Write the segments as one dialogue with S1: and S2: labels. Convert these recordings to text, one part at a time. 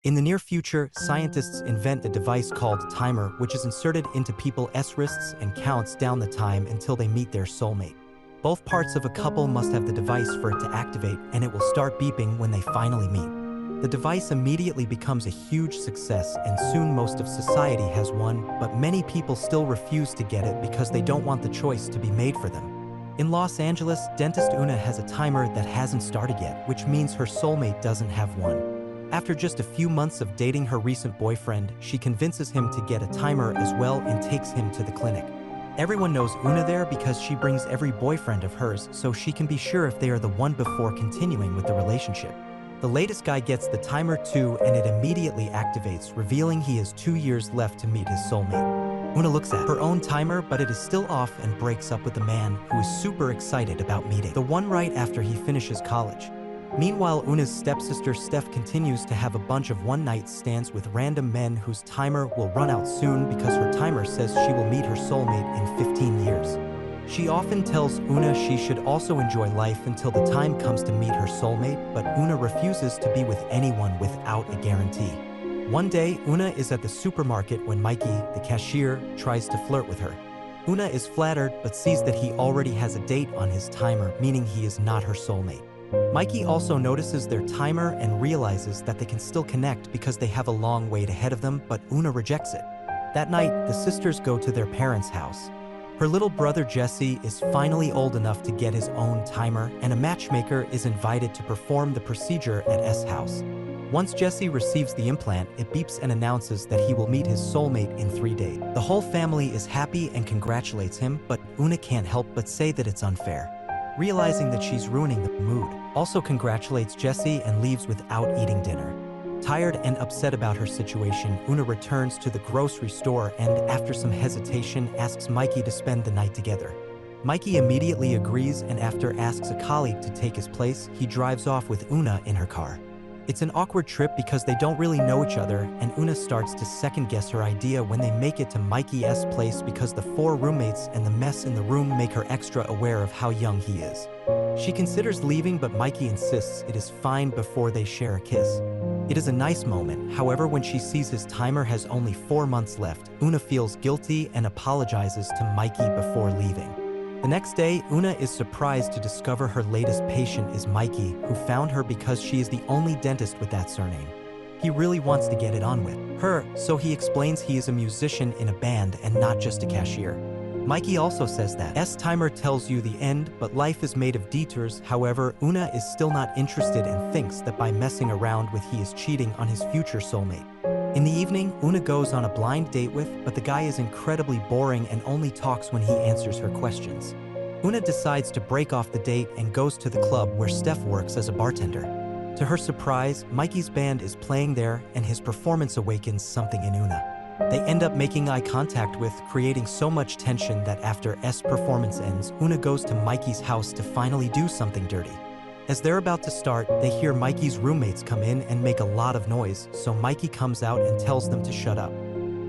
S1: In the near future, scientists invent a device called timer, which is inserted into people's wrists and counts down the time until they meet their soulmate. Both parts of a couple must have the device for it to activate, and it will start beeping when they finally meet. The device immediately becomes a huge success, and soon most of society has one, but many people still refuse to get it because they don't want the choice to be made for them. In Los Angeles, dentist Una has a timer that hasn't started yet, which means her soulmate doesn't have one. After just a few months of dating her recent boyfriend, she convinces him to get a timer as well and takes him to the clinic. Everyone knows Una there because she brings every boyfriend of hers so she can be sure if they are the one before continuing with the relationship. The latest guy gets the timer too, and it immediately activates, revealing he has 2 years left to meet his soulmate. Una looks at her own timer, but it is still off and breaks up with the man who is super excited about meeting the one right after he finishes college. Meanwhile, Una's stepsister Steph continues to have a bunch of one-night stands with random men whose timer will run out soon because her timer says she will meet her soulmate in 15 years. She often tells Una she should also enjoy life until the time comes to meet her soulmate, but Una refuses to be with anyone without a guarantee. One day, Una is at the supermarket when Mikey, the cashier, tries to flirt with her. Una is flattered but sees that he already has a date on his timer, meaning he is not her soulmate. Mikey also notices their timer and realizes that they can still connect because they have a long wait ahead of them, but Una rejects it. That night, the sisters go to their parents' house. Her little brother Jesse is finally old enough to get his own timer, and a matchmaker is invited to perform the procedure at S house. Once Jesse receives the implant, it beeps and announces that he will meet his soulmate in 3 days. The whole family is happy and congratulates him, but Una can't help but say that it's unfair. Realizing that she's ruining the mood, also congratulates Jesse and leaves without eating dinner. Tired and upset about her situation, Una returns to the grocery store and, after some hesitation, asks Mikey to spend the night together. Mikey immediately agrees, and after asks a colleague to take his place, he drives off with Una in her car. It's an awkward trip because they don't really know each other, and Una starts to second-guess her idea when they make it to Mikey's place because the 4 roommates and the mess in the room make her extra aware of how young he is. She considers leaving, but Mikey insists it is fine before they share a kiss. It is a nice moment, however, when she sees his timer has only 4 months left, Una feels guilty and apologizes to Mikey before leaving. The next day, Una is surprised to discover her latest patient is Mikey, who found her because she is the only dentist with that surname. He really wants to get it on with her, so he explains he is a musician in a band and not just a cashier. Mikey also says that S timer tells you the end, but life is made of detours. However, Una is still not interested and thinks that by messing around with he is cheating on his future soulmate. In the evening, Una goes on a blind date with, but the guy is incredibly boring and only talks when he answers her questions. Una decides to break off the date and goes to the club where Steph works as a bartender. To her surprise, Mikey's band is playing there, and his performance awakens something in Una. They end up making eye contact with, creating so much tension that after S performance ends, Una goes to Mikey's house to finally do something dirty. As they're about to start, they hear Mikey's roommates come in and make a lot of noise, so Mikey comes out and tells them to shut up.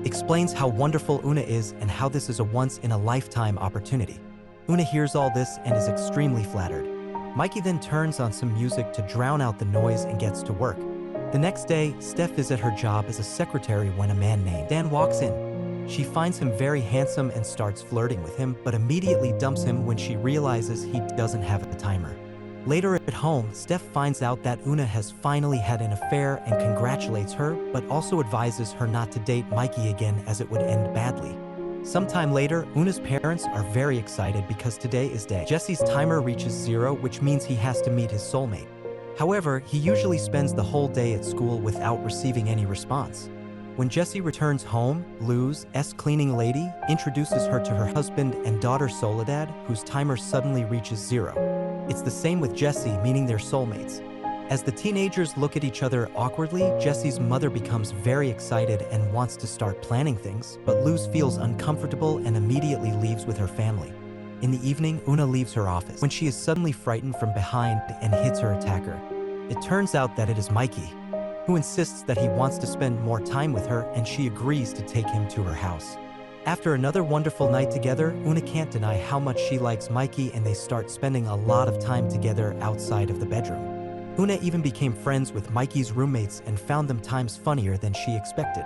S1: Explains how wonderful Una is and how this is a once-in-a-lifetime opportunity. Una hears all this and is extremely flattered. Mikey then turns on some music to drown out the noise and gets to work. The next day, Steph is at her job as a secretary when a man named Dan walks in. She finds him very handsome and starts flirting with him, but immediately dumps him when she realizes he doesn't have a timer. Later at home, Steph finds out that Una has finally had an affair and congratulates her, but also advises her not to date Mikey again as it would end badly. Sometime later, Una's parents are very excited because today is day Jesse's timer reaches 0, which means he has to meet his soulmate. However, he usually spends the whole day at school without receiving any response. When Jesse returns home, Lou's cleaning lady introduces her to her husband and daughter Soledad, whose timer suddenly reaches 0. It's the same with Jesse, meaning they're soulmates. As the teenagers look at each other awkwardly, Jesse's mother becomes very excited and wants to start planning things, but Luz feels uncomfortable and immediately leaves with her family. In the evening, Una leaves her office when she is suddenly frightened from behind and hits her attacker. It turns out that it is Mikey, who insists that he wants to spend more time with her, and she agrees to take him to her house. After another wonderful night together, Una can't deny how much she likes Mikey, and they start spending a lot of time together outside of the bedroom. Una even became friends with Mikey's roommates and found them times funnier than she expected.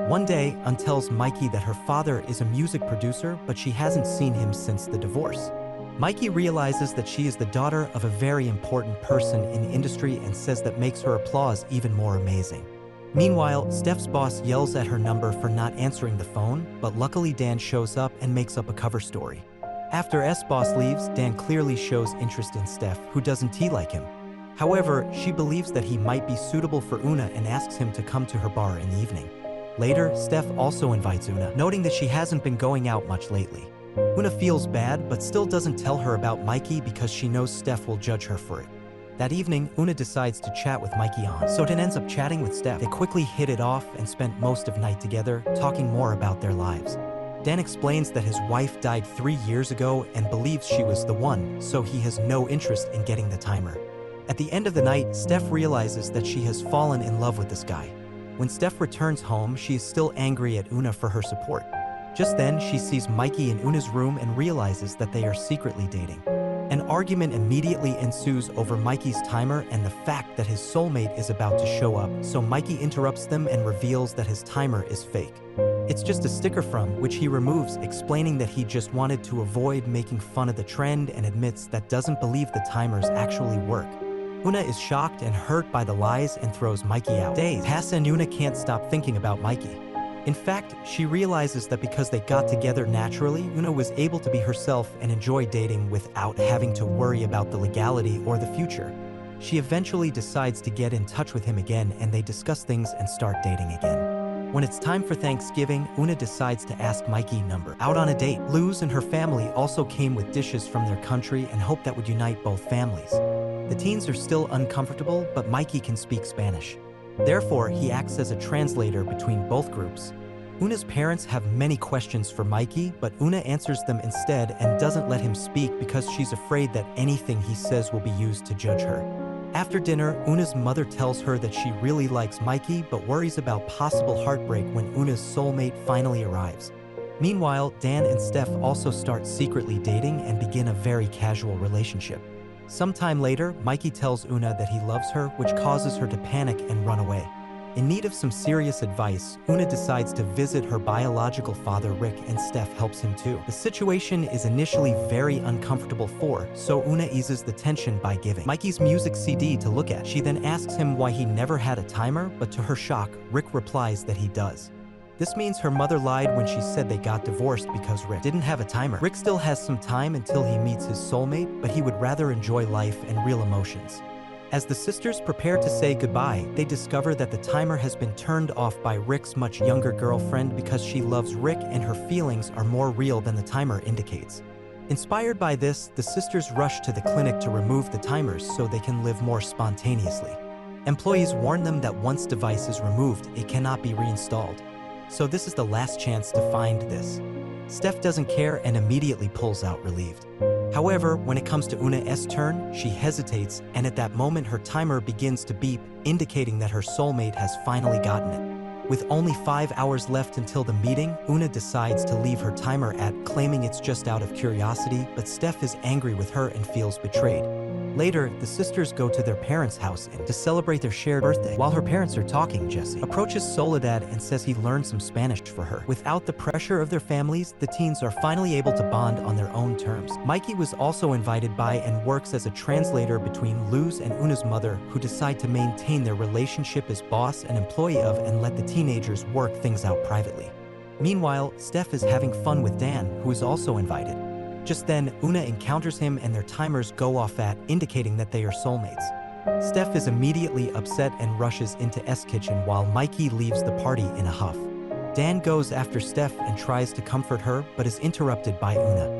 S1: One day, Una tells Mikey that her father is a music producer, but she hasn't seen him since the divorce. Mikey realizes that she is the daughter of a very important person in the industry and says that makes her applause even more amazing. Meanwhile, Steph's boss yells at her number for not answering the phone, but luckily Dan shows up and makes up a cover story. After S-boss leaves, Dan clearly shows interest in Steph, who doesn't like him. However, she believes that he might be suitable for Una and asks him to come to her bar in the evening. Later, Steph also invites Una, noting that she hasn't been going out much lately. Una feels bad, but still doesn't tell her about Mikey because she knows Steph will judge her for it. That evening, Una decides to chat with Mikey on, so Dan ends up chatting with Steph. They quickly hit it off and spent most of the night together, talking more about their lives. Dan explains that his wife died 3 years ago and believes she was the one, so he has no interest in getting the timer. At the end of the night, Steph realizes that she has fallen in love with this guy. When Steph returns home, she is still angry at Una for her support. Just then, she sees Mikey in Una's room and realizes that they are secretly dating. An argument immediately ensues over Mikey's timer and the fact that his soulmate is about to show up, so Mikey interrupts them and reveals that his timer is fake. It's just a sticker from which he removes, explaining that he just wanted to avoid making fun of the trend and admits that doesn't believe the timers actually work. Una is shocked and hurt by the lies and throws Mikey out. Days pass and Una can't stop thinking about Mikey. In fact, she realizes that because they got together naturally, Una was able to be herself and enjoy dating without having to worry about the legality or the future. She eventually decides to get in touch with him again and they discuss things and start dating again. When it's time for Thanksgiving, Una decides to ask Mikey number out on a date. Luz and her family also came with dishes from their country and hope that would unite both families. The teens are still uncomfortable, but Mikey can speak Spanish. Therefore, he acts as a translator between both groups. Una's parents have many questions for Mikey, but Una answers them instead and doesn't let him speak because she's afraid that anything he says will be used to judge her. After dinner, Una's mother tells her that she really likes Mikey but worries about possible heartbreak when Una's soulmate finally arrives. Meanwhile, Dan and Steph also start secretly dating and begin a very casual relationship. Sometime later, Mikey tells Una that he loves her, which causes her to panic and run away. In need of some serious advice, Una decides to visit her biological father Rick and Steph helps him too. The situation is initially very uncomfortable for, so Una eases the tension by giving Mikey's music CD to look at. She then asks him why he never had a timer, but to her shock, Rick replies that he does. This means her mother lied when she said they got divorced because Rick didn't have a timer. Rick still has some time until he meets his soulmate, but he would rather enjoy life and real emotions. As the sisters prepare to say goodbye, they discover that the timer has been turned off by Rick's much younger girlfriend because she loves Rick and her feelings are more real than the timer indicates. Inspired by this, the sisters rush to the clinic to remove the timers so they can live more spontaneously. Employees warn them that once device is removed, it cannot be reinstalled. So this is the last chance to find this. Steph doesn't care and immediately pulls out relieved. However, when it comes to Una's turn, she hesitates, and at that moment her timer begins to beep, indicating that her soulmate has finally gotten it. With only 5 hours left until the meeting, Una decides to leave her timer at, claiming it's just out of curiosity, but Steph is angry with her and feels betrayed. Later, the sisters go to their parents' house to celebrate their shared birthday. While her parents are talking, Jesse approaches Soledad and says he learned some Spanish for her. Without the pressure of their families, the teens are finally able to bond on their own terms. Mikey was also invited by and works as a translator between Luz and Una's mother, who decide to maintain their relationship as boss and employee of and let the teenagers work things out privately. Meanwhile, Steph is having fun with Dan, who is also invited. Just then, Una encounters him and their timers go off indicating that they are soulmates. Steph is immediately upset and rushes into S kitchen while Mikey leaves the party in a huff. Dan goes after Steph and tries to comfort her, but is interrupted by Una.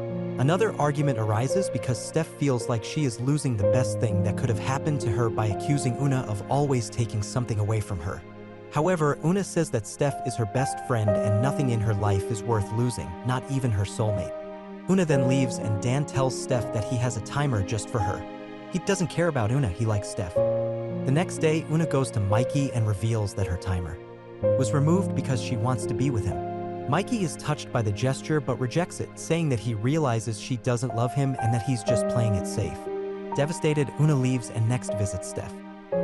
S1: Another argument arises because Steph feels like she is losing the best thing that could have happened to her by accusing Una of always taking something away from her. However, Una says that Steph is her best friend and nothing in her life is worth losing, not even her soulmate. Una then leaves and Dan tells Steph that he has a timer just for her. He doesn't care about Una, he likes Steph. The next day, Una goes to Mikey and reveals that her timer was removed because she wants to be with him. Mikey is touched by the gesture but rejects it, saying that he realizes she doesn't love him and that he's just playing it safe. Devastated, Una leaves and next visits Steph.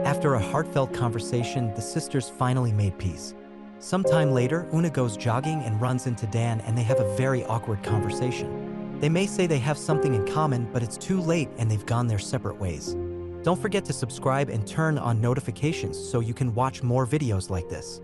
S1: After a heartfelt conversation, the sisters finally made peace. Sometime later, Una goes jogging and runs into Dan, and they have a very awkward conversation. They may say they have something in common, but it's too late and they've gone their separate ways. Don't forget to subscribe and turn on notifications so you can watch more videos like this.